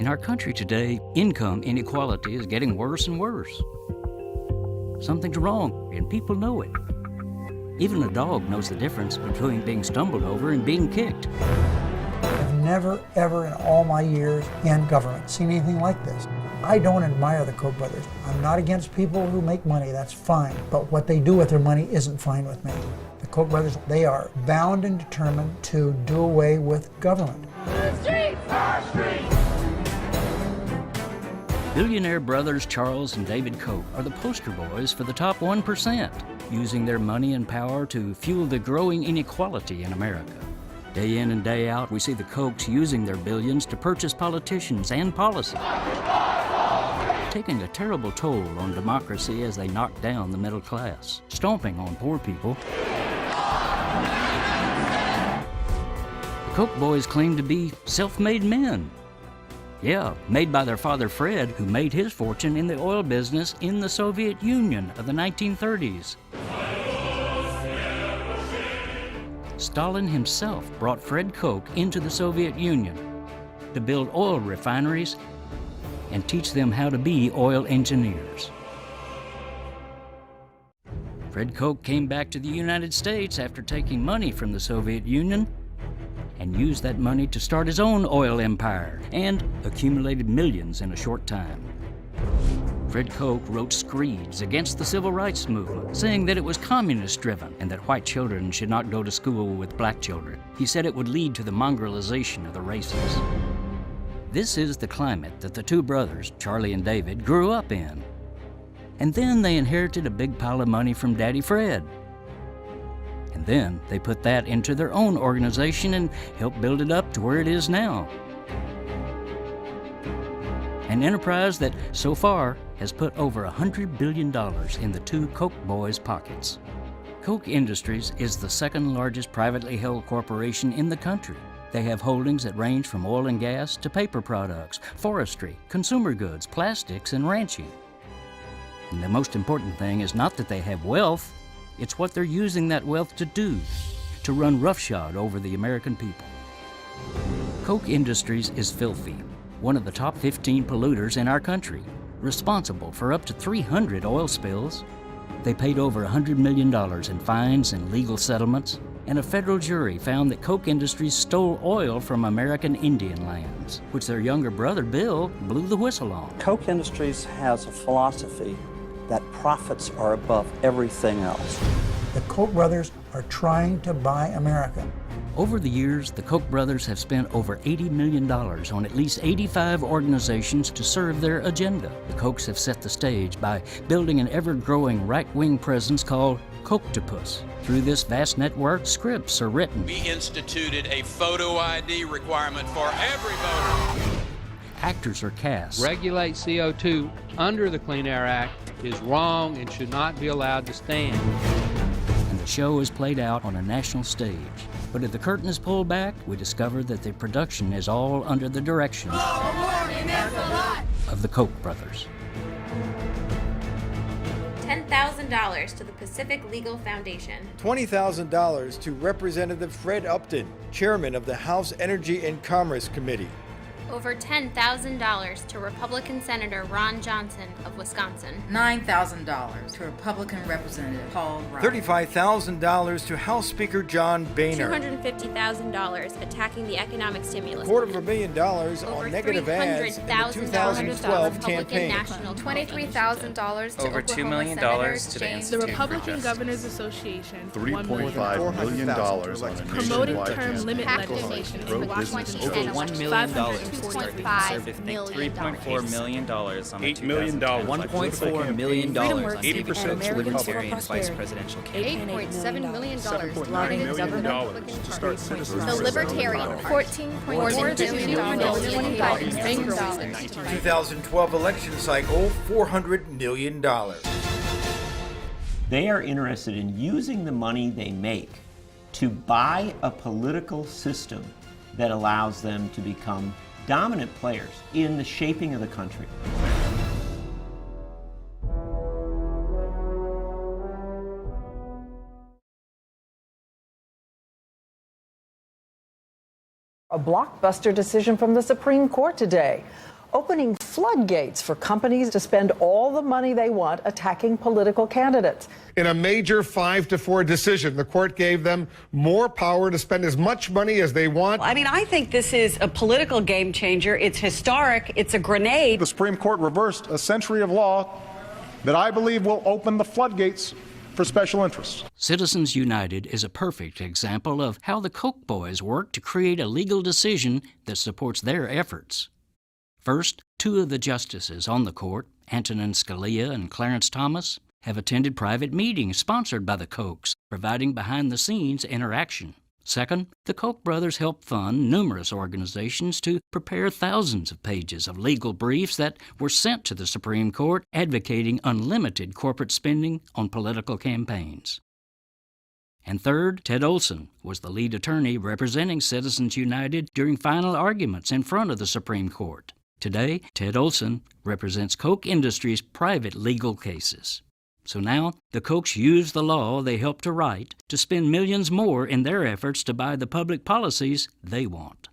In our country today, income inequality is getting worse and worse. Something's wrong, and people know it. Even a dog knows the difference between being stumbled over and being kicked. I've never, ever in all my years in government seen anything like this. I don't admire the Koch brothers. I'm not against people who make money, that's fine. But what they do with their money isn't fine with me. The Koch brothers, they are bound and determined to do away with government. The streets! Our streets! Billionaire brothers Charles and David Koch are the poster boys for the top 1%, using their money and power to fuel the growing inequality in America. Day in and day out, we see the Kochs using their billions to purchase politicians and policy, taking a terrible toll on democracy as they knock down the middle class, stomping on poor people. The Koch boys claim to be self-made men. Yeah, made by their father Fred, who made his fortune in the oil business in the Soviet Union of the 1930s. Stalin himself brought Fred Koch into the Soviet Union to build oil refineries and teach them how to be oil engineers. Fred Koch came back to the United States after taking money from the Soviet Union and used that money to start his own oil empire and accumulated millions in a short time. Fred Koch wrote screeds against the civil rights movement, saying that it was communist-driven and that white children should not go to school with black children. He said it would lead to the mongrelization of the races. This is the climate that the two brothers, Charlie and David, grew up in. And then they inherited a big pile of money from Daddy Fred. And then they put that into their own organization and helped build it up to where it is now. An enterprise that, so far, has put over $100 billion in the two Koch boys' pockets. Koch Industries is the second largest privately held corporation in the country. They have holdings that range from oil and gas to paper products, forestry, consumer goods, plastics, and ranching. And the most important thing is not that they have wealth, it's what they're using that wealth to do, to run roughshod over the American people. Koch Industries is filthy, one of the top 15 polluters in our country, responsible for up to 300 oil spills. They paid over $100 million in fines and legal settlements, and a federal jury found that Koch Industries stole oil from American Indian lands, which their younger brother, Bill, blew the whistle on. Koch Industries has a philosophy that profits are above everything else. The Koch brothers are trying to buy America. Over the years, the Koch brothers have spent over $80 million on at least 85 organizations to serve their agenda. The Kochs have set the stage by building an ever-growing right-wing presence called Kochtopus. Through this vast network, scripts are written. We instituted a photo ID requirement for every voter. Actors are cast. Regulate CO2 under the Clean Air Act is wrong and should not be allowed to stand. And the show is played out on a national stage. But if the curtain is pulled back, we discover that the production is all under the direction of the Koch brothers. $10,000 to the Pacific Legal Foundation. $20,000 to Representative Fred Upton, chairman of the House Energy and Commerce Committee. Over $10,000 to Republican Senator Ron Johnson of Wisconsin. $9,000 to Republican Representative Paul Ryan. $35,000 to House Speaker John Boehner. $250,000 attacking the economic stimulus. $250,000 Over on negative ads in the 2012 campaign. $23,000 to over $2 million to the Institute the Republican for Governors Association. $3.5 million on a promoting nationwide term limit campaign. legislation. Pro-business over $1 million. $3.4 million on $8 million. $1.4 million on 80% Libertarian vice presidential candidate. $8.7 million $7.9 million to start citizens. The Libertarian, $14.2 million. 2012 election cycle, $400 million. They are interested in using the money they make to buy a political system that allows them to become dominant players in the shaping of the country. A blockbuster decision from the Supreme Court today, opening floodgates for companies to spend all the money they want attacking political candidates. In a major 5-4 decision, the court gave them more power to spend as much money as they want. I mean, I think this is a political game changer. It's historic. It's a grenade. The Supreme Court reversed a century of law that I believe will open the floodgates for special interests. Citizens United is a perfect example of how the Koch boys worked to create a legal decision that supports their efforts. First, 2 of the justices on the court, Antonin Scalia and Clarence Thomas, have attended private meetings sponsored by the Kochs, providing behind-the-scenes interaction. Second, the Koch brothers helped fund numerous organizations to prepare thousands of pages of legal briefs that were sent to the Supreme Court advocating unlimited corporate spending on political campaigns. And third, Ted Olson was the lead attorney representing Citizens United during final arguments in front of the Supreme Court. Today, Ted Olson represents Koch Industries' private legal cases. So now, the Kochs use the law they helped to write to spend millions more in their efforts to buy the public policies they want.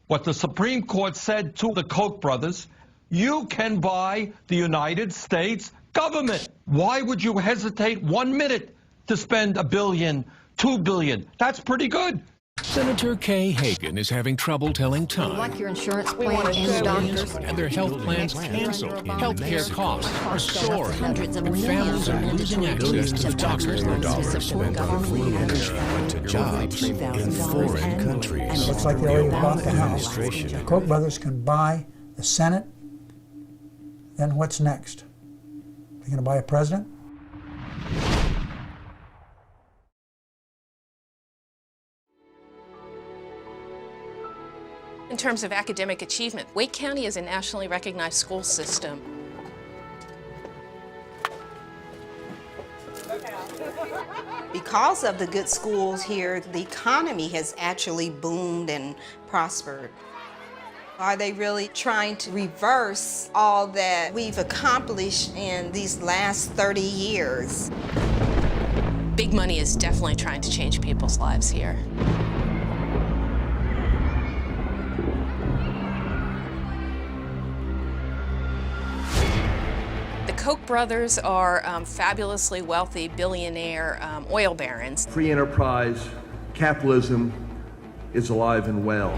What the Supreme Court said to the Koch brothers, you can buy the United States government. Why would you hesitate 1 minute to spend $1 billion, $2 billion? That's pretty good. Senator Kay Hagan is having trouble telling time. We like your insurance plan and doctors. And their health plans canceled. Healthcare costs are soaring. And families are losing access to the doctors their dollars spent on food and energy went to jobs in foreign countries. It looks like they already bought the House. The Koch brothers can buy the Senate. Then what's next? They're going to buy a president? In terms of academic achievement, Wake County is a nationally recognized school system. Because of the good schools here, the economy has actually boomed and prospered. Are they really trying to reverse all that we've accomplished in these last 30 years? Big money is definitely trying to change people's lives here. The Koch brothers are fabulously wealthy billionaire oil barons. Free enterprise, capitalism is alive and well.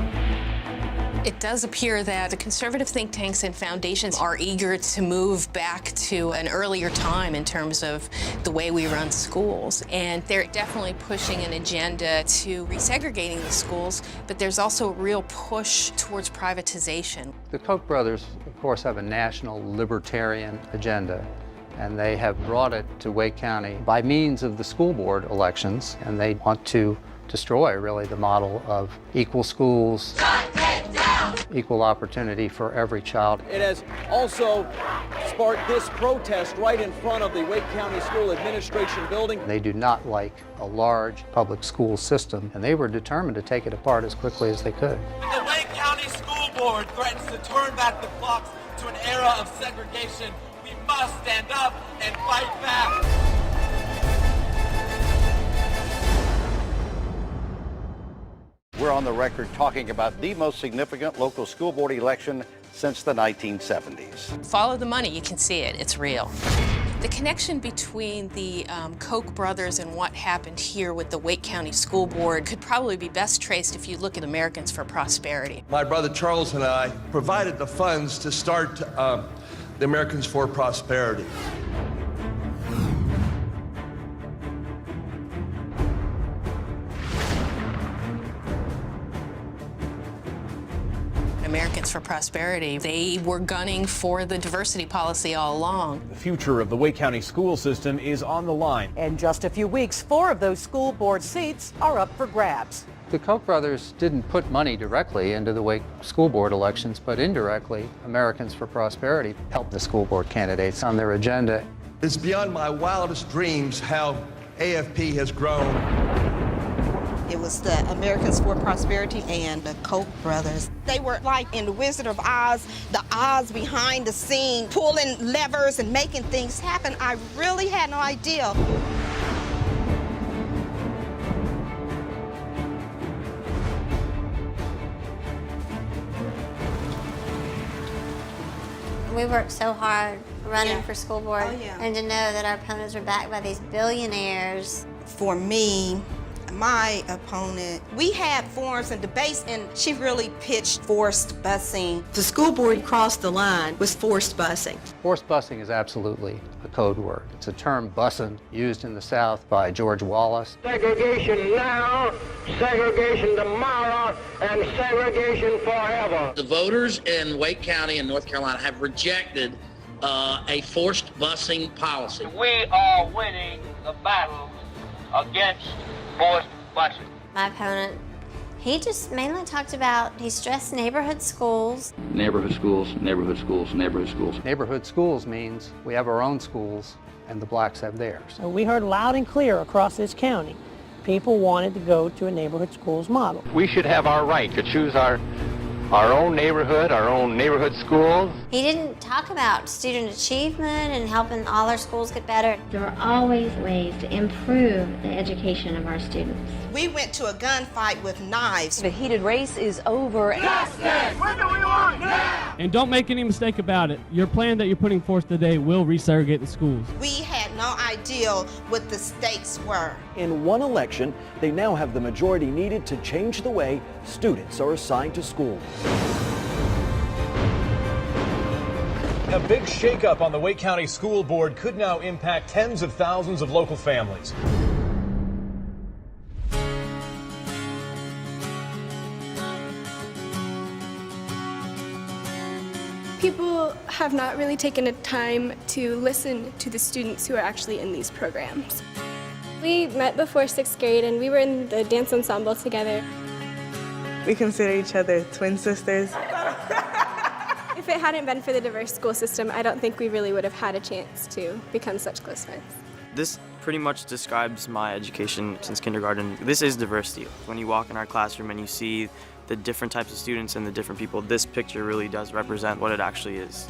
It does appear that the conservative think tanks and foundations are eager to move back to an earlier time in terms of the way we run schools. And they're definitely pushing an agenda to resegregating the schools, but there's also a real push towards privatization. The Koch brothers, of course, have a national libertarian agenda, and they have brought it to Wake County by means of the school board elections, and they want to destroy, really, the model of equal schools, equal opportunity for every child. It has also sparked this protest right in front of the Wake County School Administration building. They do not like a large public school system, and they were determined to take it apart as quickly as they could. When the Wake County School Board threatens to turn back the clocks to an era of segregation, we must stand up and fight back. We're on the record talking about the most significant local school board election since the 1970s. Follow the money, you can see it, it's real. The connection between the Koch brothers and what happened here with the Wake County School Board could probably be best traced if you look at Americans for Prosperity. My brother Charles and I provided the funds to start the Americans for Prosperity. Americans for Prosperity, they were gunning for the diversity policy all along. The future of the Wake County school system is on the line. In just a few weeks, 4 of those school board seats are up for grabs. The Koch brothers didn't put money directly into the Wake School Board elections, but indirectly, Americans for Prosperity helped the school board candidates on their agenda. It's beyond my wildest dreams how AFP has grown. It was the Americans for Prosperity and the Koch brothers. They were like in The Wizard of Oz, the Oz behind the scene, pulling levers and making things happen. I really had no idea. We worked so hard running for school board, and to know that our opponents were backed by these billionaires. For me, my opponent, we had forums and debates, and she really pitched forced busing. The school board crossed the line with forced busing. Forced busing is absolutely a code word. It's a term bussin' used in the South by George Wallace. Segregation now, segregation tomorrow, and segregation forever. The voters in Wake County and North Carolina have rejected a forced busing policy. We are winning the battle against forced busing. My opponent, he just mainly talked about, he stressed neighborhood schools. Neighborhood schools, neighborhood schools, neighborhood schools. Neighborhood schools means we have our own schools and the blacks have theirs. So we heard loud and clear across this county, people wanted to go to a neighborhood schools model. We should have our right to choose our own neighborhood schools. He didn't talk about student achievement and helping all our schools get better. There are always ways to improve the education of our students. We went to a gunfight with knives. The heated race is over. Justice! When do we want now? And don't make any mistake about it. Your plan that you're putting forth today will resegregate the schools. We had no idea what the stakes were. In one election, they now have the majority needed to change the way students are assigned to school. A big shakeup on the Wake County School Board could now impact tens of thousands of local families. People have not really taken the time to listen to the students who are actually in these programs. We met before 6th grade and we were in the dance ensemble together. We consider each other twin sisters. If it hadn't been for the diverse school system, I don't think we really would have had a chance to become such close friends. This pretty much describes my education since kindergarten. This is diversity. When you walk in our classroom and you see the different types of students and the different people, this picture really does represent what it actually is.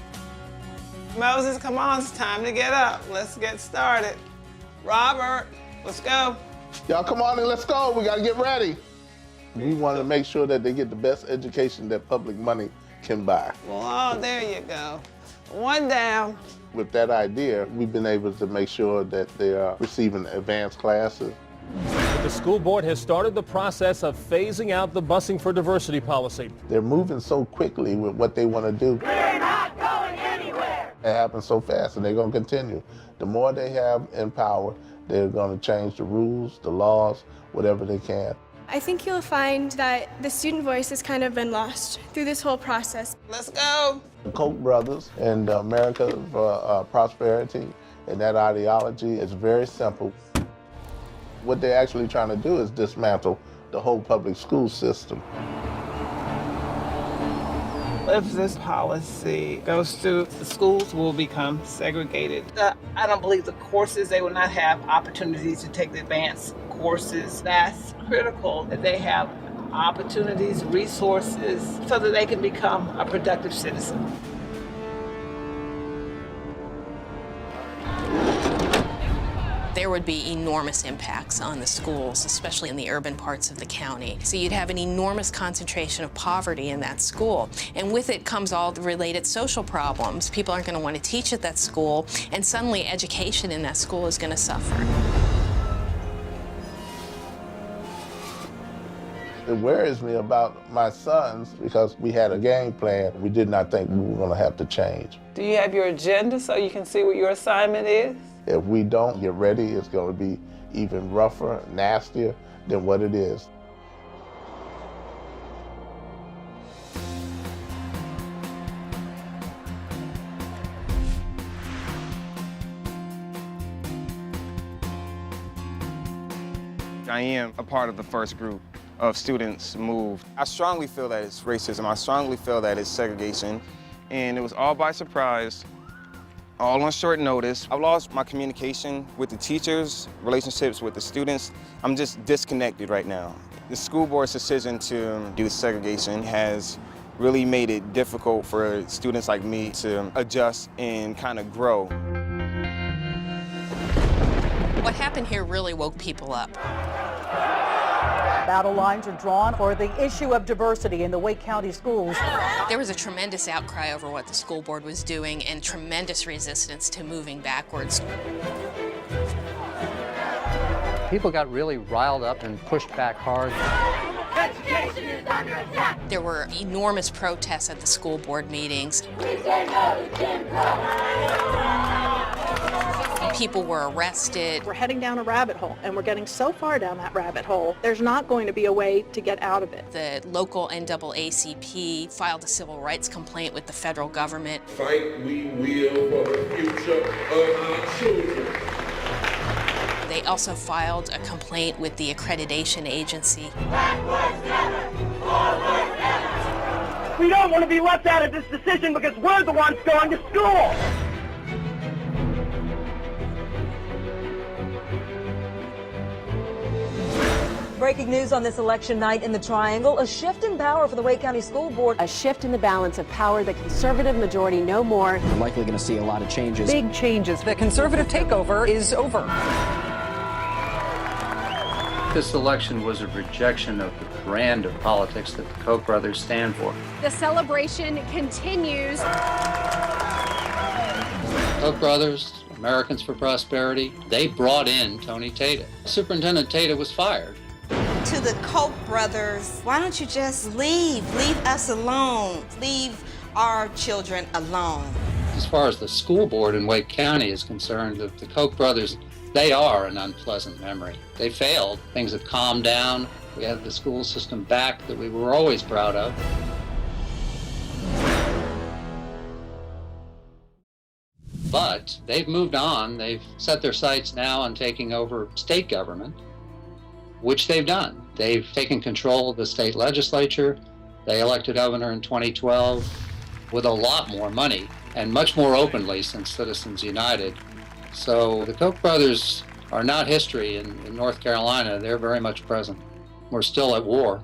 Moses, come on, it's time to get up. Let's get started. Robert, let's go. Y'all come on and let's go. We got to get ready. We want to make sure that they get the best education that public money can buy. Well, oh, there you go. One down. With that idea, we've been able to make sure that they are receiving advanced classes. The school board has started the process of phasing out the busing for diversity policy. They're moving so quickly with what they want to do. We're not going anywhere. It happens so fast, and they're going to continue. The more they have in power, they're going to change the rules, the laws, whatever they can. I think you'll find that the student voice has kind of been lost through this whole process. Let's go. The Koch brothers and America for Prosperity and that ideology is very simple. What they're actually trying to do is dismantle the whole public school system. If this policy goes through, the schools will become segregated. I don't believe the courses, they will not have opportunities to take the advanced courses. That's critical that they have opportunities, resources, so that they can become a productive citizen. There would be enormous impacts on the schools, especially in the urban parts of the county. So you'd have an enormous concentration of poverty in that school. And with it comes all the related social problems. People aren't going to want to teach at that school, and suddenly education in that school is going to suffer. It worries me about my sons because we had a game plan. We did not think we were going to have to change. Do you have your agenda so you can see what your assignment is? If we don't get ready, it's going to be even rougher, nastier than what it is. I am a part of the first group of students moved. I strongly feel that it's racism. I strongly feel that it's segregation. And it was all by surprise, all on short notice. I've lost my communication with the teachers, relationships with the students. I'm just disconnected right now. The school board's decision to do segregation has really made it difficult for students like me to adjust and kind of grow. What happened here really woke people up. Battle lines are drawn for the issue of diversity in the Wake County schools. There was a tremendous outcry over what the school board was doing and tremendous resistance to moving backwards. People got really riled up and pushed back hard. Education is under attack. There were enormous protests at the school board meetings. We say no to Jim Crow. People were arrested. We're heading down a rabbit hole, and we're getting so far down that rabbit hole, there's not going to be a way to get out of it. The local NAACP filed a civil rights complaint with the federal government. Fight we will for the future of our children. They also filed a complaint with the accreditation agency. Backwards never, forward never. We don't want to be left out of this decision because we're the ones going to school. Breaking news on this election night in the Triangle, a shift in power for the Wake County School Board. A shift in the balance of power, the conservative majority no more. We're likely going to see a lot of changes. Big changes. The conservative takeover is over. This election was a rejection of the brand of politics that the Koch brothers stand for. The celebration continues. Koch brothers, Americans for Prosperity, they brought in Tony Tata. Superintendent Tata was fired. To the Koch brothers, why don't you just leave? Leave us alone. Leave our children alone. As far as the school board in Wake County is concerned, the Koch brothers, they are an unpleasant memory. They failed. Things have calmed down. We have the school system back that we were always proud of. But they've moved on. They've set their sights now on taking over state government, which they've done. They've taken control of the state legislature. They elected governor in 2012 with a lot more money and much more openly since Citizens United. So the Koch brothers are not history in North Carolina. They're very much present. We're still at war.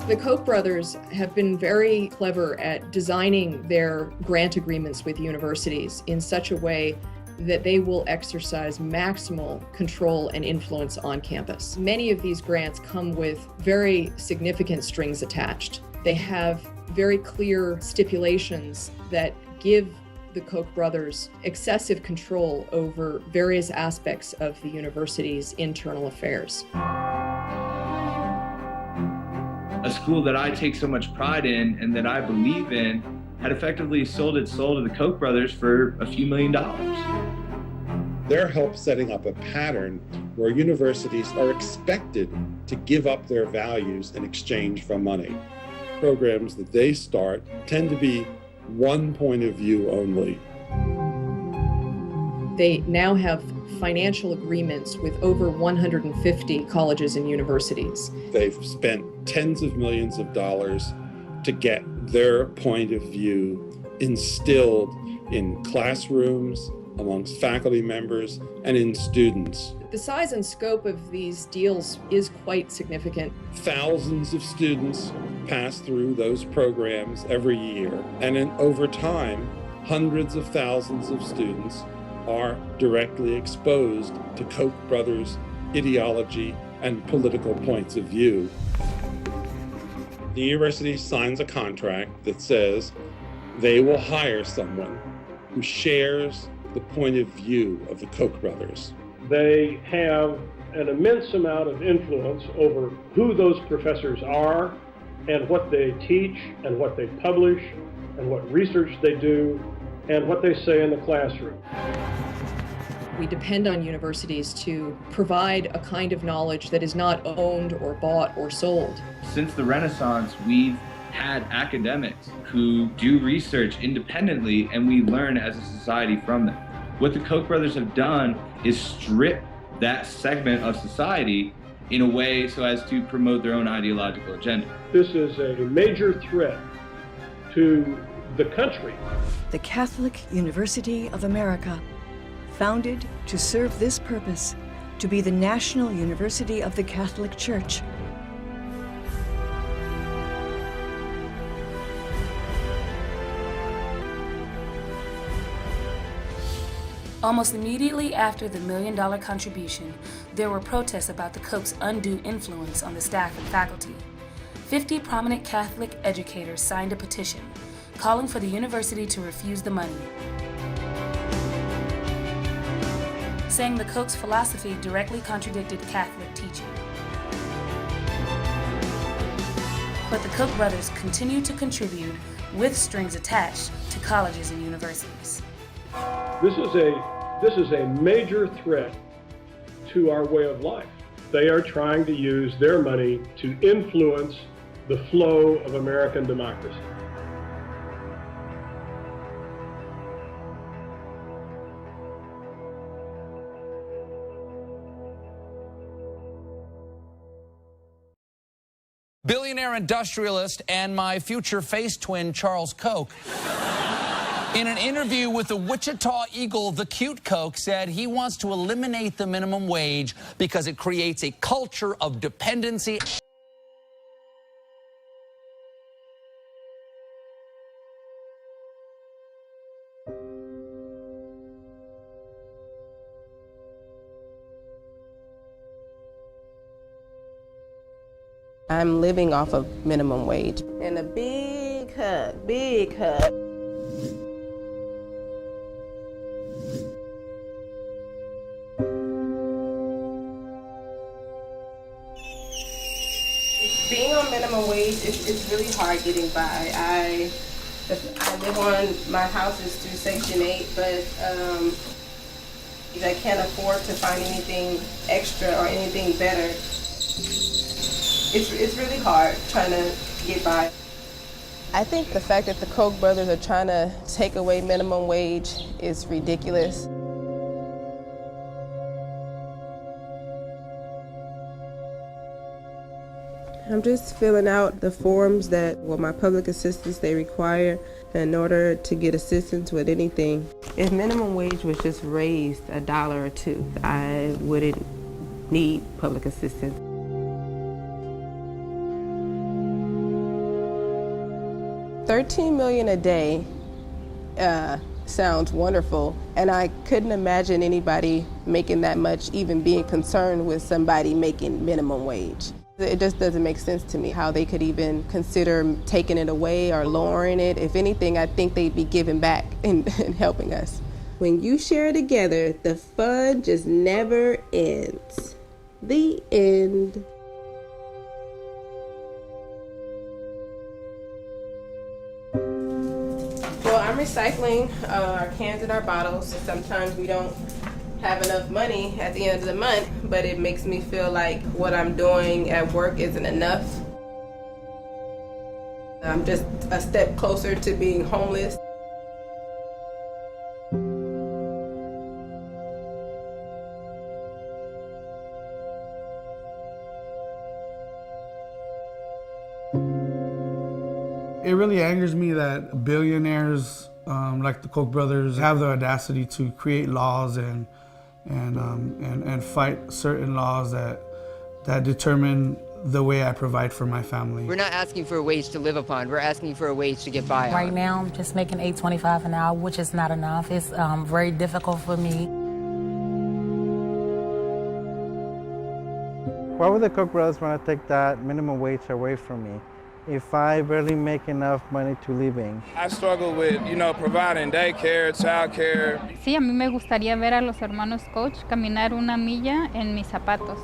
The Koch brothers have been very clever at designing their grant agreements with universities in such a way that they will exercise maximal control and influence on campus. Many of these grants come with very significant strings attached. They have very clear stipulations that give the Koch brothers excessive control over various aspects of the university's internal affairs. A school that I take so much pride in and that I believe in had effectively sold its soul to the Koch brothers for a few $1 million. They're help setting up a pattern where universities are expected to give up their values in exchange for money. Programs that they start tend to be one point of view only. They now have financial agreements with over 150 colleges and universities. They've spent tens of millions of dollars to get their point of view instilled in classrooms, amongst faculty members, and in students. The size and scope of these deals is quite significant. Thousands of students pass through those programs every year, and over time, hundreds of thousands of students are directly exposed to Koch brothers' ideology and political points of view. The university signs a contract that says they will hire someone who shares the point of view of the Koch brothers. They have an immense amount of influence over who those professors are and what they teach and what they publish and what research they do and what they say in the classroom. We depend on universities to provide a kind of knowledge that is not owned or bought or sold. Since the Renaissance, we've had academics who do research independently, and we learn as a society from them. What the Koch brothers have done is strip that segment of society in a way so as to promote their own ideological agenda. This is a major threat to the country. The Catholic University of America, founded to serve this purpose, to be the national university of the Catholic Church. Almost immediately after the $1 million contribution, there were protests about the Koch's undue influence on the staff and faculty. 50 prominent Catholic educators signed a petition calling for the university to refuse the money, saying the Koch's philosophy directly contradicted Catholic teaching. But the Koch brothers continue to contribute with strings attached to colleges and universities. This is a major threat to our way of life. They are trying to use their money to influence the flow of American democracy. Billionaire industrialist and my future face twin, Charles Koch. In an interview with the Wichita Eagle, the cute Koch said he wants to eliminate the minimum wage because it creates a culture of dependency. I'm living off of minimum wage. And a big hug, big hug. Being on minimum wage, it's really hard getting by. I live on, my house is through Section 8, but I can't afford to find anything extra or anything better. It's really hard trying to get by. I think the fact that the Koch brothers are trying to take away minimum wage is ridiculous. I'm just filling out the forms that, my public assistance they require in order to get assistance with anything. If minimum wage was just raised $1or $2, I wouldn't need public assistance. $13 million a day sounds wonderful, and I couldn't imagine anybody making that much, even being concerned with somebody making minimum wage. It just doesn't make sense to me how they could even consider taking it away or lowering it. If anything, I think they'd be giving back and helping us. When you share together, the fun just never ends. The end. Well, I'm recycling our cans and our bottles. Sometimes we don't have enough money at the end of the month, but it makes me feel like what I'm doing at work isn't enough. I'm just a step closer to being homeless. It really angers me that billionaires like the Koch brothers have the audacity to create laws and fight certain laws that determine the way I provide for my family. We're not asking for a wage to live upon. We're asking for a wage to get by on. Right now, I'm just making $8.25 an hour, which is not enough. It's very difficult for me. Why would the Koch brothers want to take that minimum wage away from me if I barely make enough money to living? I struggle with, providing daycare, childcare. Sí, a mí me gustaría ver a los hermanos Koch caminar una milla en mis zapatos.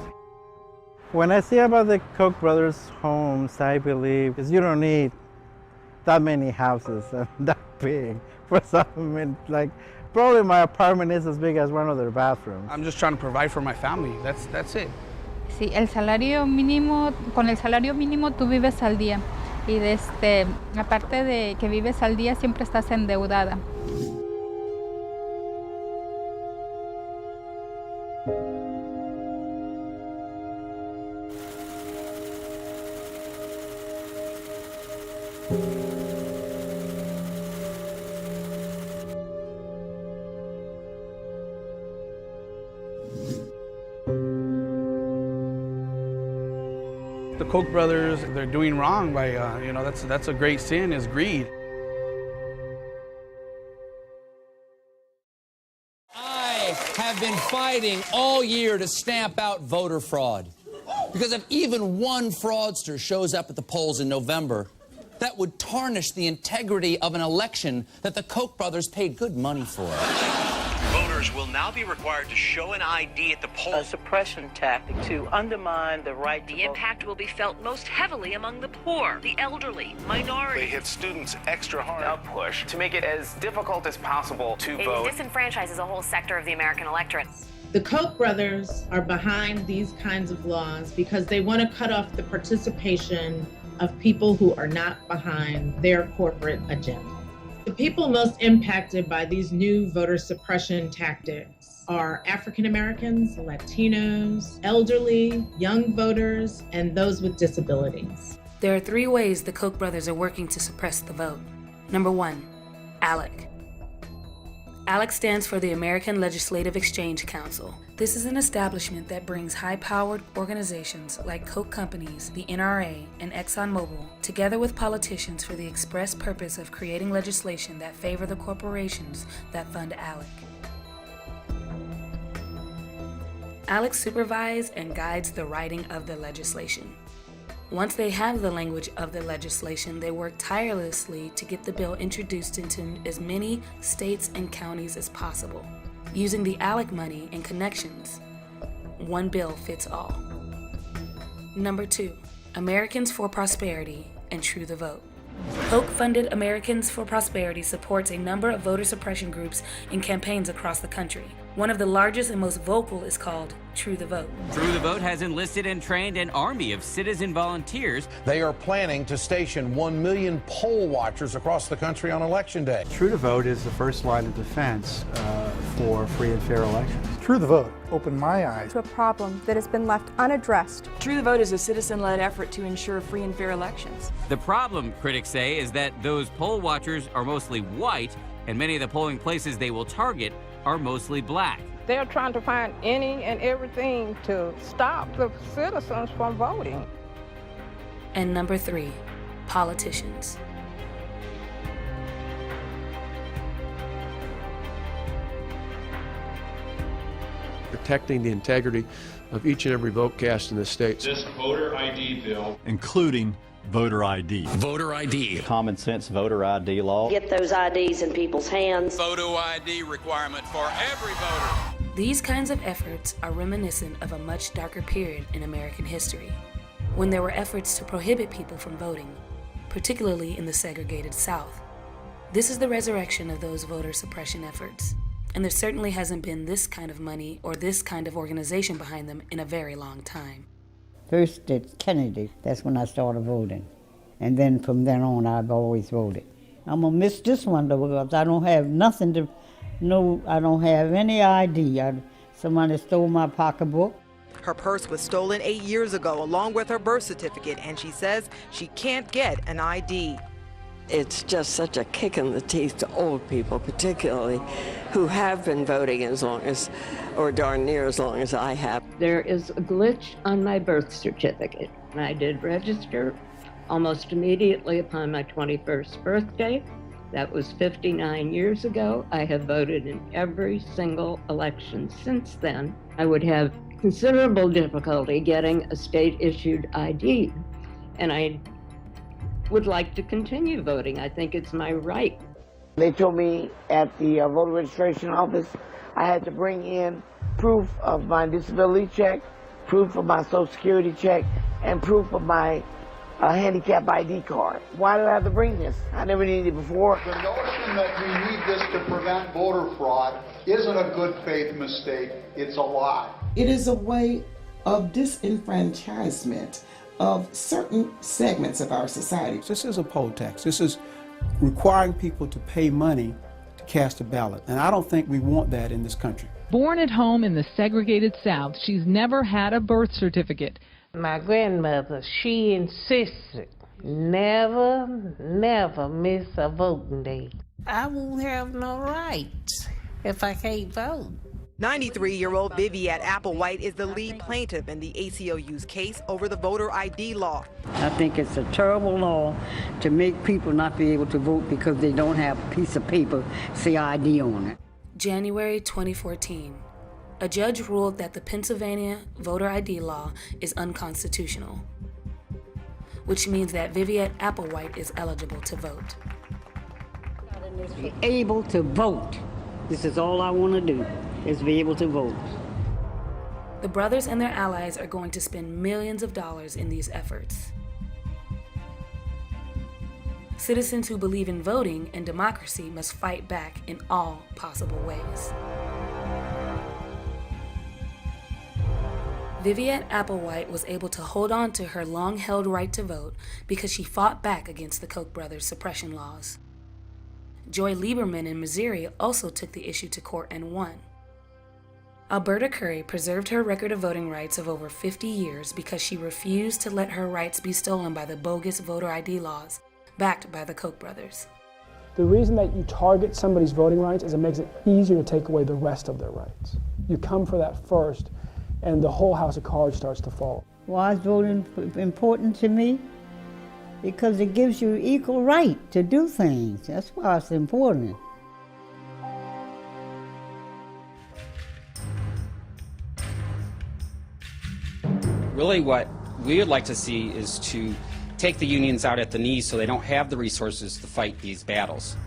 When I see about the Koch brothers' homes, I believe because you don't need that many houses that big for some. Like, probably my apartment is as big as one of their bathrooms. I'm just trying to provide for my family. That's it. Sí, el salario mínimo, con el salario mínimo tú vives al día y aparte de que vives al día siempre estás endeudada. The Koch brothers, they're doing wrong by, that's a great sin, is greed. I have been fighting all year to stamp out voter fraud. Because if even one fraudster shows up at the polls in November, that would tarnish the integrity of an election that the Koch brothers paid good money for. Voters will now be required to show an ID at the polls. A suppression tactic to undermine the right to vote. The impact will be felt most heavily among the poor, the elderly, minorities. They hit students extra hard. A push to make it as difficult as possible to vote. It disenfranchises a whole sector of the American electorate. The Koch brothers are behind these kinds of laws because they want to cut off the participation of people who are not behind their corporate agenda. The people most impacted by these new voter suppression tactics are African Americans, Latinos, elderly, young voters, and those with disabilities. There are 3 ways the Koch brothers are working to suppress the vote. Number 1, ALEC. ALEC stands for the American Legislative Exchange Council. This is an establishment that brings high-powered organizations like Coke Companies, the NRA, and ExxonMobil together with politicians for the express purpose of creating legislation that favor the corporations that fund ALEC. ALEC supervises and guides the writing of the legislation. Once they have the language of the legislation, they work tirelessly to get the bill introduced into as many states and counties as possible. Using the ALEC money and connections, one bill fits all. Number 2, Americans for Prosperity and True the Vote. Koch-funded Americans for Prosperity supports a number of voter suppression groups and campaigns across the country. One of the largest and most vocal is called True the Vote. True the Vote has enlisted and trained an army of citizen volunteers. They are planning to station 1 million poll watchers across the country on Election Day. True the Vote is the first line of defense for free and fair elections. True the Vote opened my eyes to a problem that has been left unaddressed. True the Vote is a citizen-led effort to ensure free and fair elections. The problem, critics say, is that those poll watchers are mostly white, and many of the polling places they will target are mostly black. They're trying to find any and everything to stop the citizens from voting. And number 3, politicians. Protecting the integrity of each and every vote cast in the states. This voter ID bill, including voter ID. Voter ID. Common sense voter ID law. Get those IDs in people's hands. Photo ID requirement for every voter. These kinds of efforts are reminiscent of a much darker period in American history, when there were efforts to prohibit people from voting, particularly in the segregated South. This is the resurrection of those voter suppression efforts, and there certainly hasn't been this kind of money or this kind of organization behind them in a very long time. First at Kennedy, that's when I started voting. And then from then on, I've always voted. I'm gonna miss this one though, because I don't have nothing to, I don't have any ID. Somebody stole my pocketbook. Her purse was stolen 8 years ago, along with her birth certificate, and she says she can't get an ID. It's just such a kick in the teeth to old people, particularly, who have been voting as long as, or darn near as long as I have. There is a glitch on my birth certificate. I did register almost immediately upon my 21st birthday. That was 59 years ago. I have voted in every single election since then. I would have considerable difficulty getting a state-issued ID, and I would like to continue voting. I think it's my right. They told me at the voter registration office I had to bring in proof of my disability check, proof of my Social Security check, and proof of my handicap ID card. Why do I have to bring this? I never needed it before. The notion that we need this to prevent voter fraud isn't a good faith mistake, it's a lie. It is a way of disenfranchisement of certain segments of our society. This is a poll tax. This is requiring people to pay money to cast a ballot. And I don't think we want that in this country. Born at home in the segregated South, she's never had a birth certificate. My grandmother, she insisted, never miss a voting day. I won't have no rights if I can't vote. 93-year-old Viviette Applewhite is the lead plaintiff in the ACLU's case over the voter ID law. I think it's a terrible law to make people not be able to vote because they don't have a piece of paper say ID on it. January 2014. a judge ruled that the Pennsylvania voter ID law is unconstitutional, which means that Viviette Applewhite is eligible to vote. Be able to vote. This is all I want to do, is be able to vote. The brothers and their allies are going to spend millions of dollars in these efforts. Citizens who believe in voting and democracy must fight back in all possible ways. Viviette Applewhite was able to hold on to her long-held right to vote because she fought back against the Koch brothers' suppression laws. Joy Lieberman in Missouri also took the issue to court and won. Alberta Curry preserved her record of voting rights of over 50 years because she refused to let her rights be stolen by the bogus voter ID laws backed by the Koch brothers. The reason that you target somebody's voting rights is it makes it easier to take away the rest of their rights. You come for that first, and the whole house of cards starts to fall. Why is voting important to me? Because it gives you equal right to do things. That's why it's important. Really what we would like to see is to take the unions out at the knees so they don't have the resources to fight these battles.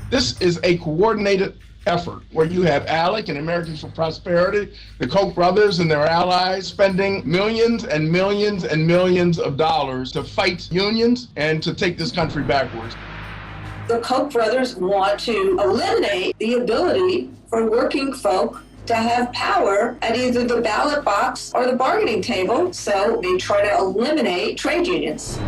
This is a coordinated effort where you have ALEC and Americans for Prosperity, the Koch brothers and their allies spending millions and millions and millions of dollars to fight unions and to take this country backwards. The Koch brothers want to eliminate the ability for working folk to have power at either the ballot box or the bargaining table, so they try to eliminate trade unions.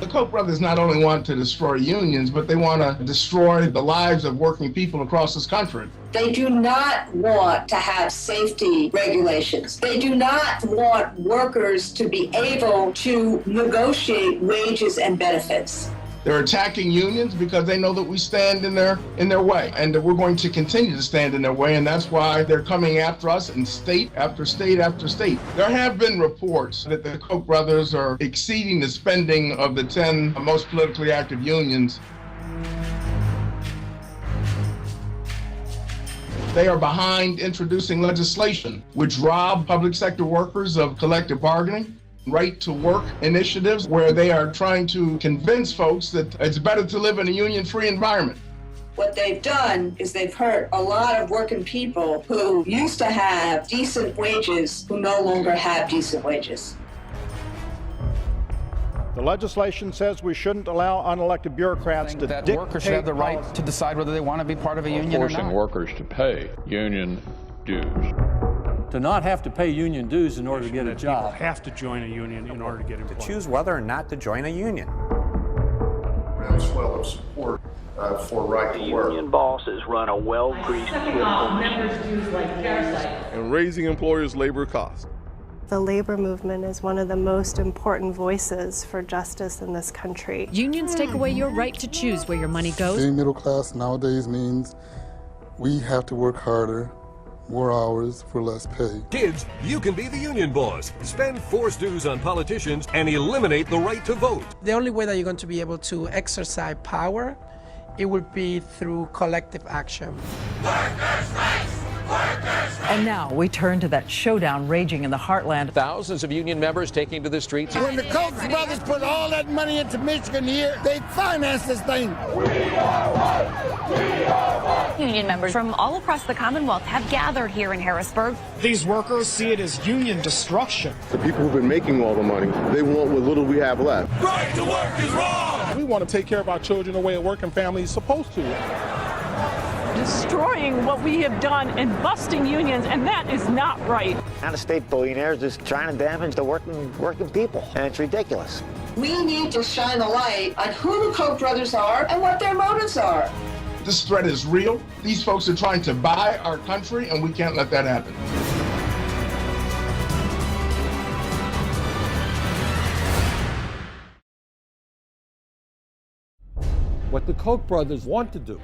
The Koch brothers not only want to destroy unions, but they want to destroy the lives of working people across this country. They do not want to have safety regulations. They do not want workers to be able to negotiate wages and benefits. They're attacking unions because they know that we stand in their way, and that we're going to continue to stand in their way, and that's why they're coming after us in state after state after state. There have been reports that the Koch brothers are exceeding the spending of the 10 most politically active unions. They are behind introducing legislation which rob public sector workers of collective bargaining, right to work initiatives where they are trying to convince folks that it's better to live in a union-free environment. What they've done is they've hurt a lot of working people who used to have decent wages who no longer have decent wages. The legislation says we shouldn't allow unelected bureaucrats to dictate workers should have the right to decide whether they want to be part of a union or not. Forcing workers to pay union dues. To not have to pay union dues in order to get a job. People have to join a union in order to get employed. To choose whether or not to join a union. Groundswell of support for right to work. Union bosses run a well-greased and raising employers' labor costs. The labor movement is one of the most important voices for justice in this country. Unions take away your right to choose where your money goes. Being middle class nowadays means we have to work harder, more hours for less pay. Kids, you can be the union boss. Spend forced dues on politicians and eliminate the right to vote. The only way that you're going to be able to exercise power, it will be through collective action. Workers' rights! Workers' rights! And now we turn to that showdown raging in the heartland. Thousands of union members taking to the streets. When the Koch brothers put all that money into Michigan here, they financed this thing. We are one! We are one! Union members from all across the Commonwealth have gathered here in Harrisburg. These workers see it as union destruction. The people who've been making all the money, they want what little we have left. Right to work is wrong! We want to take care of our children the way a working family is supposed to. Destroying what we have done and busting unions, and that is not right. Out-of-state billionaires just trying to damage the working people, and it's ridiculous. We need to shine a light on who the Koch brothers are and what their motives are. This threat is real. These folks are trying to buy our country, and we can't let that happen. What the Koch brothers want to do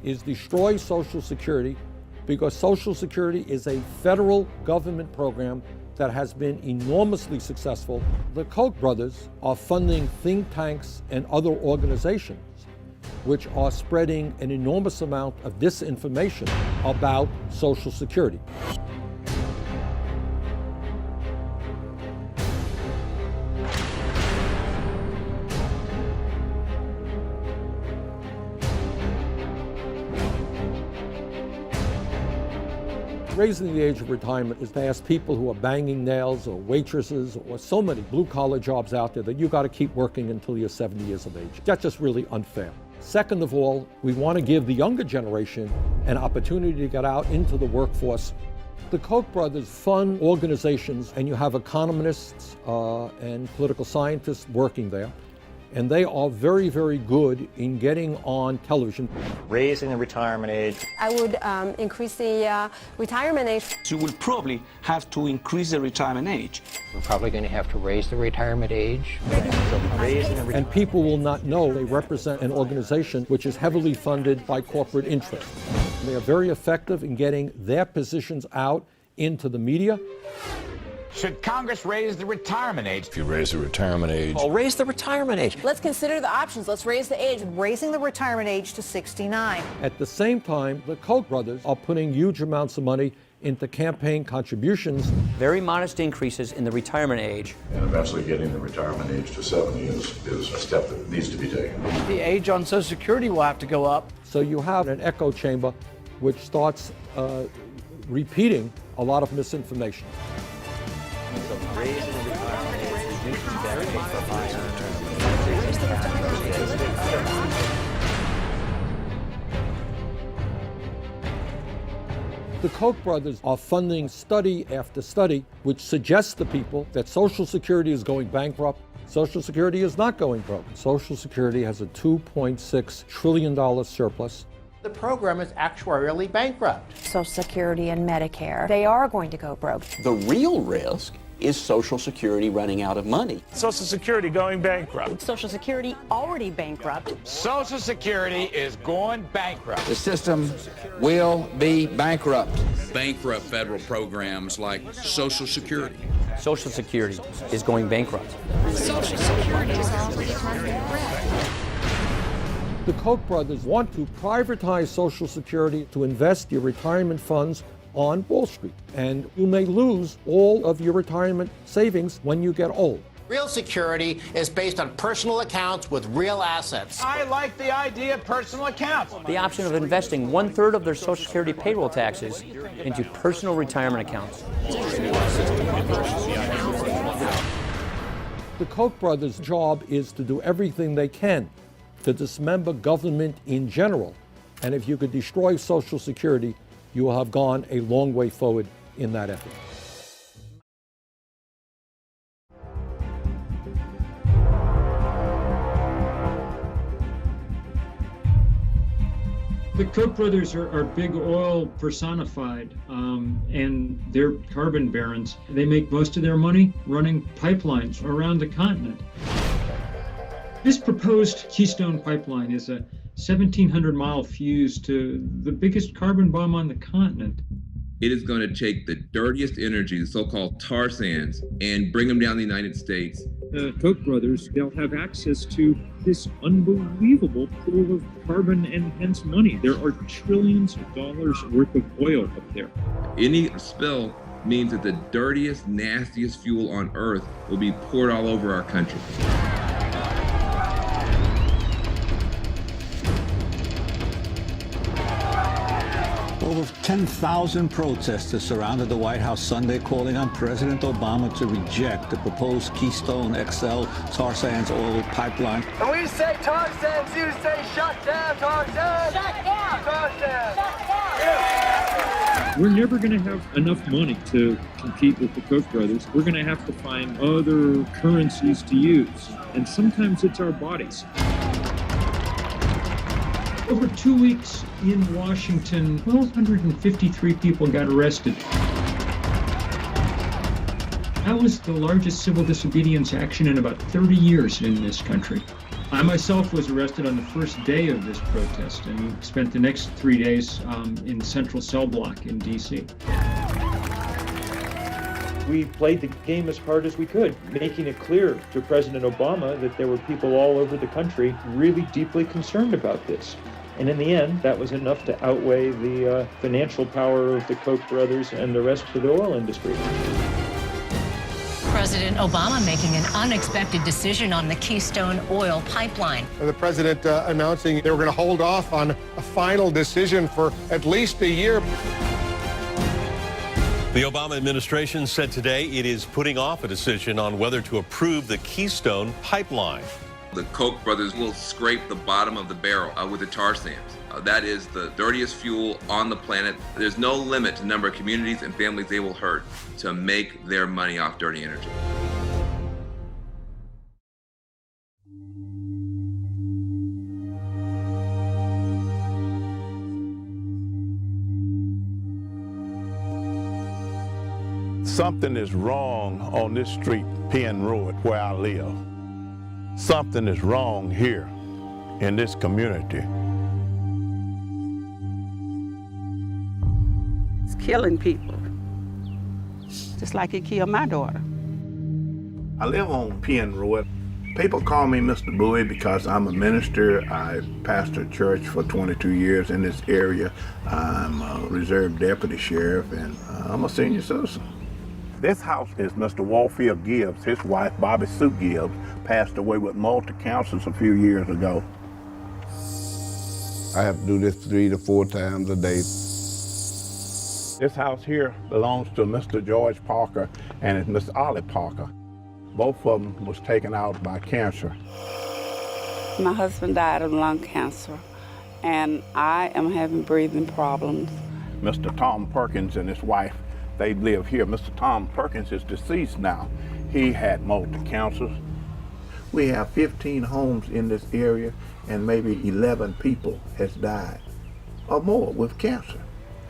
is destroy Social Security, because Social Security is a federal government program that has been enormously successful. The Koch brothers are funding think tanks and other organizations which are spreading an enormous amount of disinformation about Social Security. Raising the age of retirement is to ask people who are banging nails or waitresses or so many blue-collar jobs out there that you got to keep working until you're 70 years of age. That's just really unfair. Second of all, we want to give the younger generation an opportunity to get out into the workforce. The Koch brothers fund organizations, and you have economists and political scientists working there. And they are very, very good in getting on television. Raising the retirement age. I would increase the retirement age. You will probably have to increase the retirement age. We're probably going to have to raise the retirement age. And people will not know they represent an organization which is heavily funded by corporate interests. They are very effective in getting their positions out into the media. Should Congress raise the retirement age? If you raise the retirement age. Well, raise the retirement age. Let's consider the options. Let's raise the age. Raising the retirement age to 69. At the same time, the Koch brothers are putting huge amounts of money into campaign contributions. Very modest increases in the retirement age. And eventually getting the retirement age to 70 is a step that needs to be taken. The age on Social Security will have to go up. So you have an echo chamber which starts repeating a lot of misinformation. The Koch brothers are funding study after study which suggests to people that Social Security is going bankrupt. Social Security is not going broke. Social Security has a $2.6 trillion surplus. The program is actuarially bankrupt. Social Security and Medicare, they are going to go broke. The real risk is Social Security running out of money. Social Security going bankrupt. Social Security already bankrupt. Social Security is going bankrupt. The system will be bankrupt. Bankrupt federal programs like Social Security. Social Security is going bankrupt. Social Security is already bankrupt. The Koch brothers want to privatize Social Security to invest your retirement funds on Wall Street, and you may lose all of your retirement savings when you get old. Real security is based on personal accounts with real assets. I like the idea of personal accounts. The option of investing 1/3 of their Social Security payroll taxes into personal retirement accounts. The Koch brothers' job is to do everything they can to dismember government in general, and if you could destroy Social Security, you will have gone a long way forward in that effort. The Koch brothers are big oil personified, and they're carbon barons. They make most of their money running pipelines around the continent. This proposed Keystone Pipeline is a 1,700-mile fuse to the biggest carbon bomb on the continent. It is going to take the dirtiest energy, the so-called tar sands, and bring them down the United States. The Koch brothers, they'll have access to this unbelievable pool of carbon and hence money. There are trillions of dollars worth of oil up there. Any spill means that the dirtiest, nastiest fuel on Earth will be poured all over our country. Over 10,000 protesters surrounded the White House Sunday, calling on President Obama to reject the proposed Keystone XL tar sands oil pipeline. And we say tar sands, you say shut down tar sands! Shut down! Tar sands! Shut down! Yeah. We're never going to have enough money to compete with the Koch brothers. We're going to have to find other currencies to use, and sometimes it's our bodies. Over 2 weeks in Washington, 1,253 people got arrested. That was the largest civil disobedience action in about 30 years in this country. I myself was arrested on the first day of this protest and spent the next 3 days in Central Cell Block in D.C. We played the game as hard as we could, making it clear to President Obama that there were people all over the country really deeply concerned about this. And in the end, that was enough to outweigh the financial power of the Koch brothers and the rest of the oil industry. President Obama making an unexpected decision on the Keystone oil pipeline. The president announcing they were going to hold off on a final decision for at least a year. The Obama administration said today it is putting off a decision on whether to approve the Keystone pipeline. The Koch brothers will scrape the bottom of the barrel with the tar sands. That is the dirtiest fuel on the planet. There's no limit to the number of communities and families they will hurt to make their money off dirty energy. Something is wrong on this street, Penn Road, where I live. Something is wrong here in this community. It's killing people, just like it killed my daughter. I live on Penn Road. People call me Mr. Bowie because I'm a minister. I pastored church for 22 years in this area. I'm a reserve deputy sheriff, and I'm a senior citizen. This house is Mr. Warfield Gibbs. His wife, Bobby Sue Gibbs, passed away with multi-cancers a few years ago. I have to do this 3 to 4 times a day. This house here belongs to Mr. George Parker and it's Miss Ollie Parker. Both of them was taken out by cancer. My husband died of lung cancer, and I am having breathing problems. Mr. Tom Perkins and his wife, they live here. Mr. Tom Perkins is deceased now. He had multi-cancers. We have 15 homes in this area, and maybe 11 people has died or more with cancer,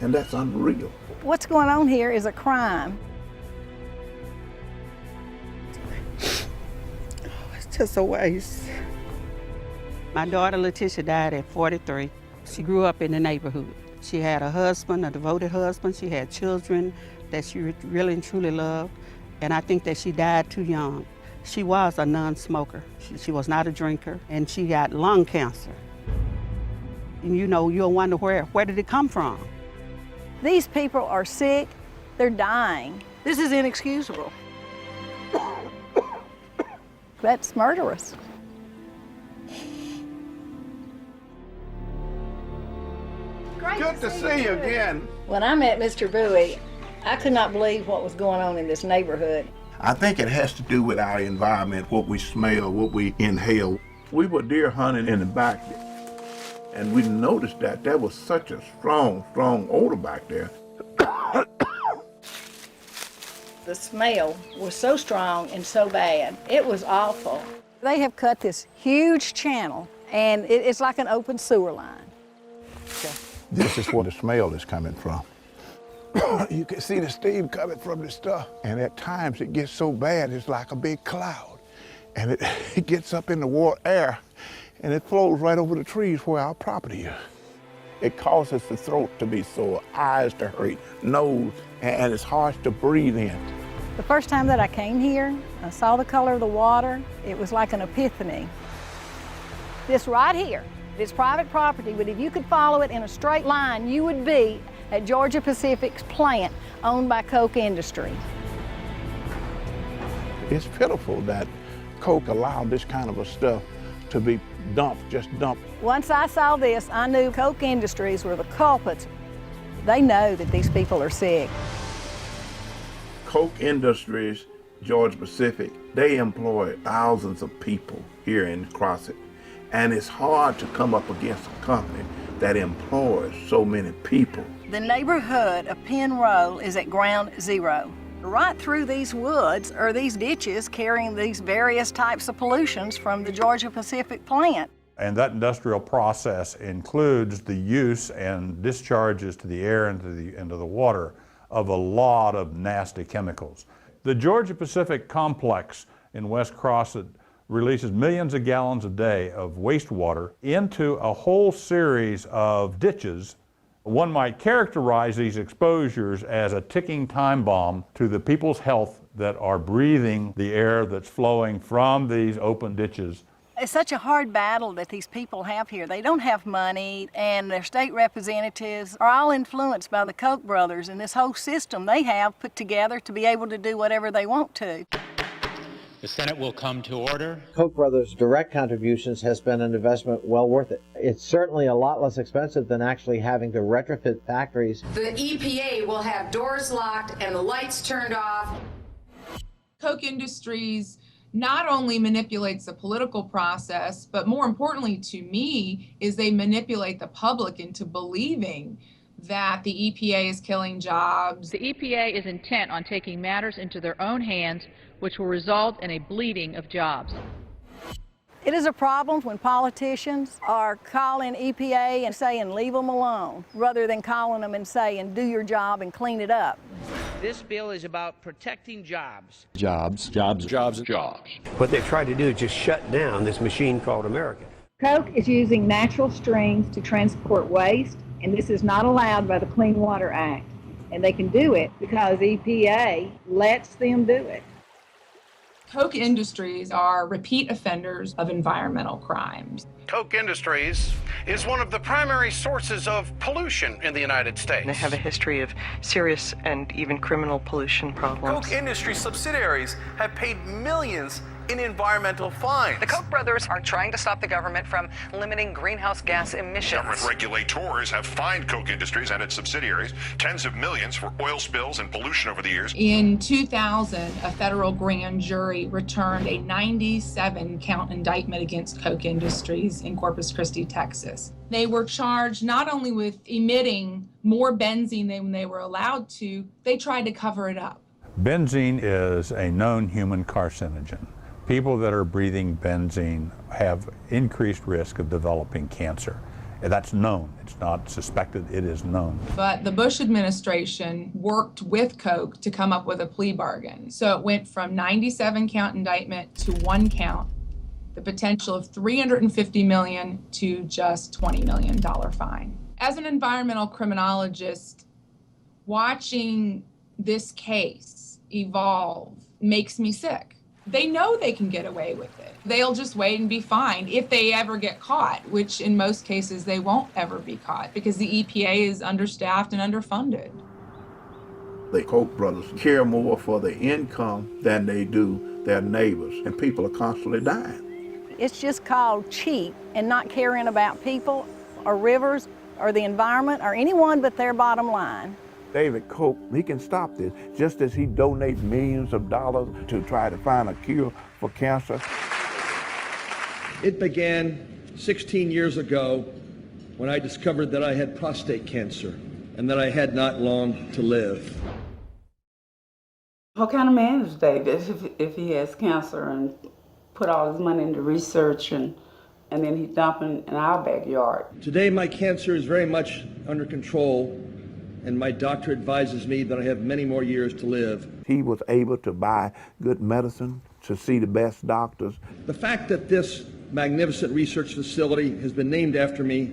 and that's unreal. What's going on here is a crime. It's just a waste. My daughter Letitia died at 43. She grew up in the neighborhood. She had a husband, a devoted husband. She had children that she really and truly loved, and I think that she died too young. She was a non-smoker. She was not a drinker, and she got lung cancer. And you know, you'll wonder where did it come from? These people are sick, they're dying. This is inexcusable. That's murderous. Good to see you again. When I met Mr. Bowie, I could not believe what was going on in this neighborhood. I think it has to do with our environment, what we smell, what we inhale. We were deer hunting in the back, and we noticed that there was such a strong odor back there. The smell was so strong and so bad. It was awful. They have cut this huge channel, and it's like an open sewer line. Okay. This is where the smell is coming from. You can see the steam coming from this stuff. And at times it gets so bad, it's like a big cloud. And it gets up in the warm air, and it flows right over the trees where our property is. It causes the throat to be sore, eyes to hurt, nose, and it's hard to breathe in. The first time that I came here, I saw the color of the water. It was like an epiphany. This right here, it's private property, but if you could follow it in a straight line, you would be at Georgia Pacific's plant owned by Koch Industries. It's pitiful that Koch allowed this kind of a stuff to be dumped, just dumped. Once I saw this, I knew Koch Industries were the culprits. They know that these people are sick. Koch Industries, Georgia Pacific, they employ thousands of people here in Crossett. And it's hard to come up against a company that employs so many people. The neighborhood of Penn Row is at ground zero. Right through these woods are these ditches carrying these various types of pollutions from the Georgia Pacific plant. And that industrial process includes the use and discharges to the air and into the water of a lot of nasty chemicals. The Georgia Pacific complex in West Crossett releases millions of gallons a day of wastewater into a whole series of ditches One might characterize these exposures as a ticking time bomb to the people's health that are breathing the air that's flowing from these open ditches. It's such a hard battle that these people have here. They don't have money, and their state representatives are all influenced by the Koch brothers and this whole system they have put together to be able to do whatever they want to. The Senate will come to order. Koch brothers' direct contributions has been an investment well worth it. It's certainly a lot less expensive than actually having to retrofit factories. The EPA will have doors locked and the lights turned off. Koch Industries not only manipulates the political process, but more importantly to me is they manipulate the public into believing that the EPA is killing jobs. The EPA is intent on taking matters into their own hands, which will result in a bleeding of jobs. It is a problem when politicians are calling EPA and saying, leave them alone, rather than calling them and saying, do your job and clean it up. This bill is about protecting jobs. Jobs. What they try to do is just shut down this machine called America. Koch is using natural streams to transport waste, and this is not allowed by the Clean Water Act. And they can do it because EPA lets them do it. Koch Industries are repeat offenders of environmental crimes. Koch Industries is one of the primary sources of pollution in the United States. They have a history of serious and even criminal pollution problems. Koch Industries subsidiaries have paid millions in environmental fines. The Koch brothers are trying to stop the government from limiting greenhouse gas emissions. Government regulators have fined Koch Industries and its subsidiaries tens of millions for oil spills and pollution over the years. In 2000, a federal grand jury returned a 97-count indictment against Koch Industries in Corpus Christi, Texas. They were charged not only with emitting more benzene than they were allowed to, they tried to cover it up. Benzene is a known human carcinogen. People that are breathing benzene have increased risk of developing cancer. And that's known. It's not suspected, it is known. But the Bush administration worked with Koch to come up with a plea bargain. So it went from 97-count indictment to 1 count, the potential of $350 million to just $20 million fine. As an environmental criminologist, watching this case evolve makes me sick. They know they can get away with it. They'll just wait and be fine if they ever get caught, which in most cases they won't ever be caught because the EPA is understaffed and underfunded. The Koch brothers care more for their income than they do their neighbors, and people are constantly dying. It's just called cheap and not caring about people or rivers or the environment or anyone but their bottom line. David Koch, he can stop this, just as he donates millions of dollars to try to find a cure for cancer. It began 16 years ago when I discovered that I had prostate cancer and that I had not long to live. What kind of man is David if he has cancer and put all his money into research and then he's dumping in our backyard? Today my cancer is very much under control, and my doctor advises me that I have many more years to live. He was able to buy good medicine, to see the best doctors. The fact that this magnificent research facility has been named after me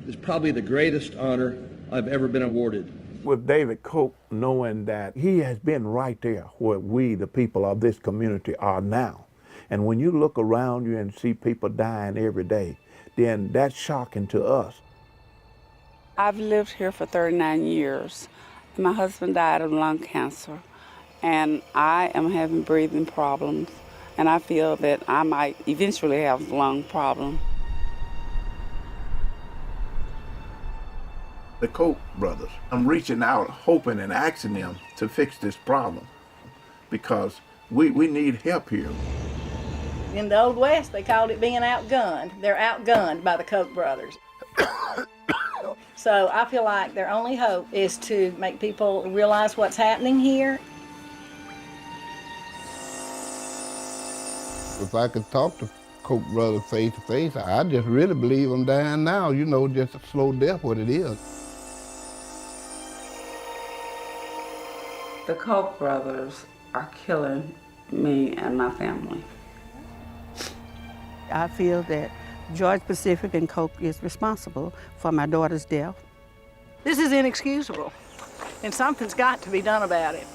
is probably the greatest honor I've ever been awarded. With David Koch, knowing that he has been right there where we, the people of this community, are now. And when you look around you and see people dying every day, then that's shocking to us. I've lived here for 39 years. My husband died of lung cancer, and I am having breathing problems, and I feel that I might eventually have lung problems. The Koch brothers, I'm reaching out, hoping and asking them to fix this problem, because we need help here. In the Old West, they called it being outgunned. They're outgunned by the Koch brothers. So I feel like their only hope is to make people realize what's happening here. If I could talk to Koch brothers face to face, I just really believe I'm dying now, you know, just a slow death what it is. The Koch brothers are killing me and my family. I feel that Georgia Pacific and Koch is responsible for my daughter's death, This is inexcusable, and something's got to be done about it.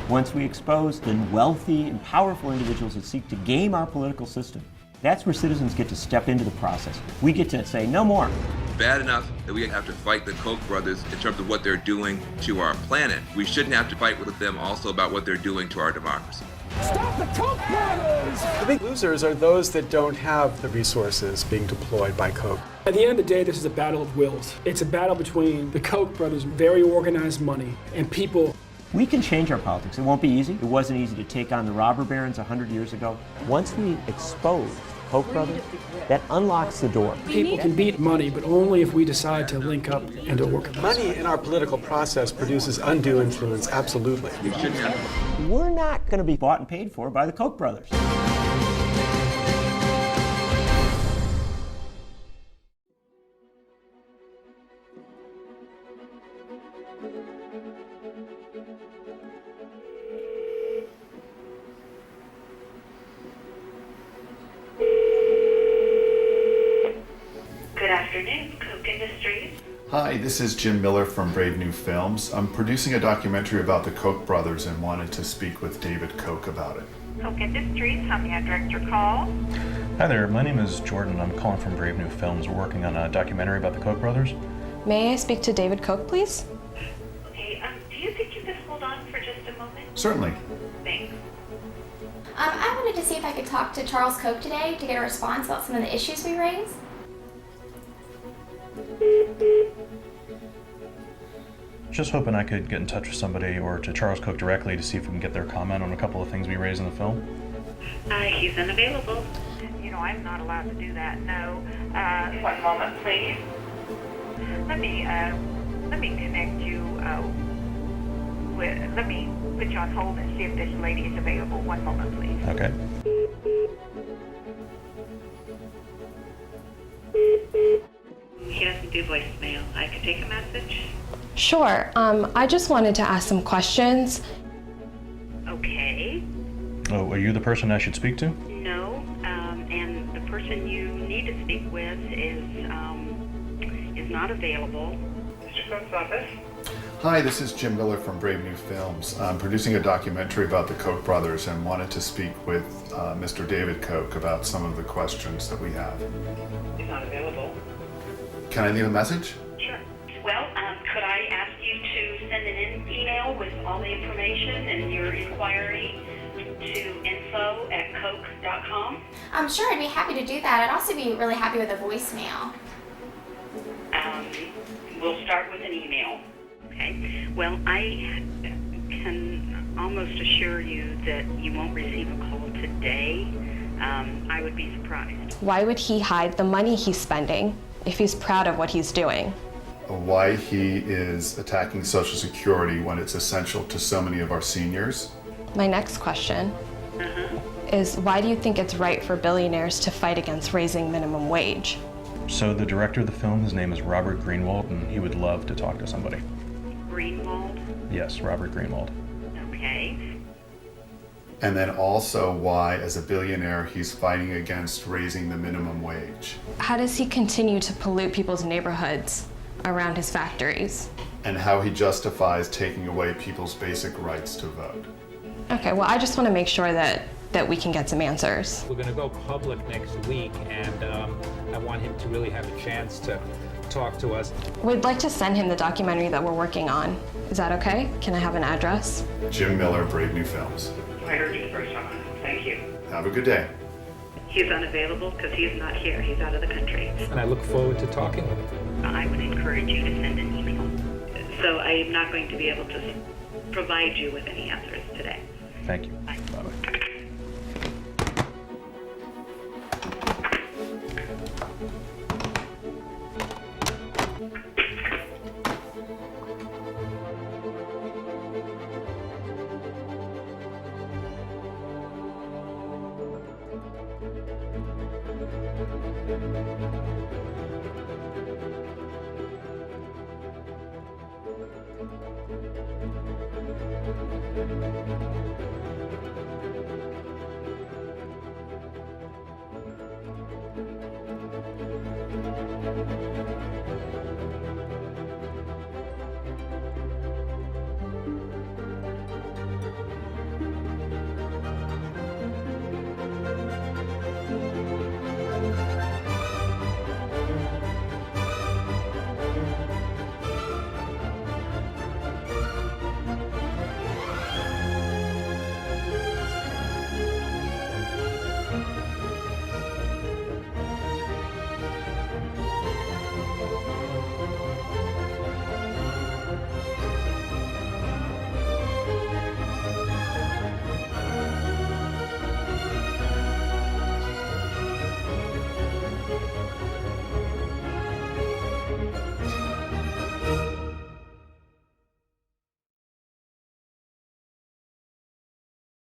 Once we expose the wealthy and powerful individuals that seek to game our political system, that's where citizens get to step into the process. We get to say, no more. Bad enough that we have to fight the Koch brothers in terms of what they're doing to our planet. We shouldn't have to fight with them also about what they're doing to our democracy. Stop the Koch brothers! The big losers are those that don't have the resources being deployed by Koch. At the end of the day, this is a battle of wills. It's a battle between the Koch brothers' very organized money and people. We can change our politics. It won't be easy. It wasn't easy to take on the robber barons 100 years ago. Once we expose Koch brothers, that unlocks the door. People can beat money, but only if we decide to link up and to organize. Money in our political process produces undue influence, absolutely. We're not going to be bought and paid for by the Koch brothers. Good afternoon, Koch Industries. Hi, this is Jim Miller from Brave New Films. I'm producing a documentary about the Koch brothers and wanted to speak with David Koch about it. Koch Industries, how may I direct your call? Hi there, my name is Jordan. I'm calling from Brave New Films. We're working on a documentary about the Koch brothers. May I speak to David Koch, please? Okay, do you think you could hold on for just a moment? Certainly. Thanks. I wanted to see if I could talk to Charles Koch today to get a response about some of the issues we raised. Just hoping I could get in touch with somebody or to Charles Koch directly to see if we can get their comment on a couple of things we raised in the film. He's unavailable. You know, I'm not allowed to do that, no. One moment, please. Let me connect you let me put you on hold and see if this lady is available. One moment, please. Okay. He doesn't do voicemail. I could take a message. Sure. I just wanted to ask some questions. Okay. Oh, are you the person I should speak to? No, and the person you need to speak with is not available. Mr. Koch's office. Hi, this is Jim Miller from Brave New Films. I'm producing a documentary about the Koch brothers and wanted to speak with Mr. David Koch about some of the questions that we have. He's not available. Can I leave a message? Sure. Well, could I ask you to send an email with all the information and your inquiry to info@koch.com? Sure, I'd be happy to do that. I'd also be really happy with a voicemail. We'll start with an email. Okay. Well, I can almost assure you that you won't receive a call today. I would be surprised. Why would he hide the money he's spending if he's proud of what he's doing? Why he is attacking Social Security when it's essential to so many of our seniors. My next question is, why do you think it's right for billionaires to fight against raising minimum wage? So the director of the film, his name is Robert Greenwald, and he would love to talk to somebody. Greenwald? Yes, Robert Greenwald. Okay. And then also why, as a billionaire, he's fighting against raising the minimum wage. How does he continue to pollute people's neighborhoods around his factories? And how he justifies taking away people's basic rights to vote. Okay, well, I just want to make sure that we can get some answers. We're going to go public next week, and I want him to really have a chance to talk to us. We'd like to send him the documentary that we're working on. Is that okay? Can I have an address? Jim Miller, Brave New Films. I heard you the first time. Thank you. Have a good day. He's unavailable because he's not here. He's out of the country. And I look forward to talking with him. I would encourage you to send an email. So I am not going to be able to provide you with any answers today. Thank you. Bye. Bye-bye. you.